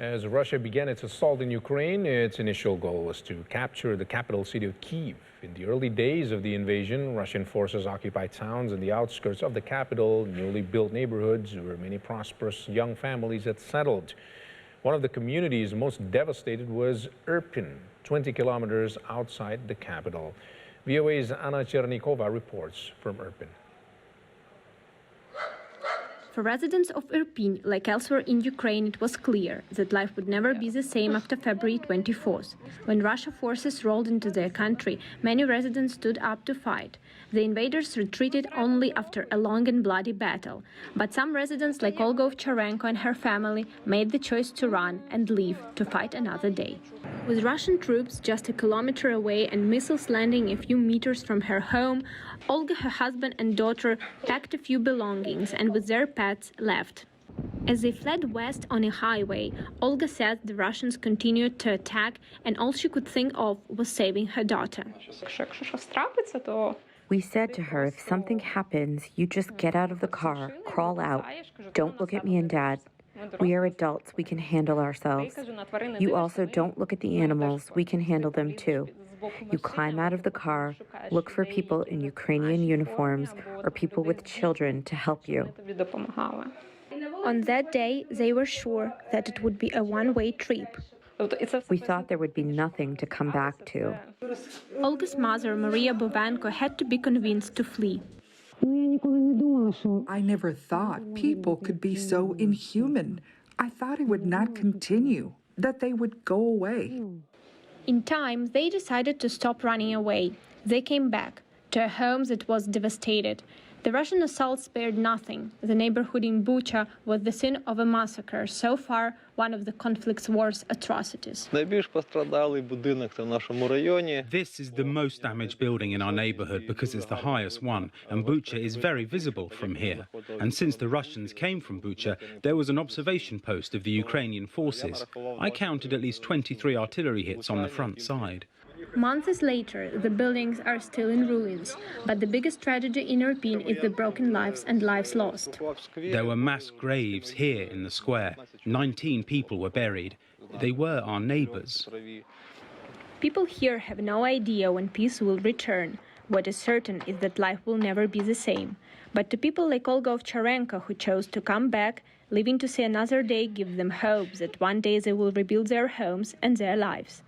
As Russia began its assault in Ukraine, its initial goal was to capture the capital city of Kyiv. In the early days of the invasion, Russian forces occupied towns in the outskirts of the capital, newly built neighborhoods where many prosperous young families had settled. One of the communities most devastated was Irpin, 20 kilometers outside the capital. VOA's Anna Chernikova reports from Irpin. For residents of Irpin, like elsewhere in Ukraine, it was clear that life would never be the same after February 24th. When Russian forces rolled into their country, many residents stood up to fight. The invaders retreated only after a long and bloody battle. But some residents, like Olga Ovcharenko and her family, made the choice to run and leave to fight another day. With Russian troops just a kilometer away and missiles landing a few meters from her home, Olga, her husband and daughter packed a few belongings and with their pets left. As they fled west on a highway, Olga said the Russians continued to attack and all she could think of was saving her daughter. We said to her, if something happens, you just get out of the car, crawl out. Don't look at me and Dad. We are adults, we can handle ourselves. You also don't look at the animals, we can handle them too. You climb out of the car, look for people in Ukrainian uniforms or people with children to help you. On that day, they were sure that it would be a one-way trip. We thought there would be nothing to come back to. Olga's mother, Maria Bovanko, had to be convinced to flee. I never thought people could be so inhuman. I thought it would not continue, that they would go away. In time, they decided to stop running away. They came back to a home that was devastated. The Russian assault spared nothing. The neighborhood in Bucha was the scene of a massacre, so far one of the conflict's worst atrocities. This is the most damaged building in our neighborhood because it's the highest one, and Bucha is very visible from here. And since the Russians came from Bucha, there was an observation post of the Ukrainian forces. I counted at least 23 artillery hits on the front side. Months later, the buildings are still in ruins, but the biggest tragedy in Irpin is the broken lives and lives lost. There were mass graves here in the square. 19 people were buried. They were our neighbors. People here have no idea when peace will return. What is certain is that life will never be the same. But to people like Olga Ovcharenko, who chose to come back, living to see another day gives them hope that one day they will rebuild their homes and their lives.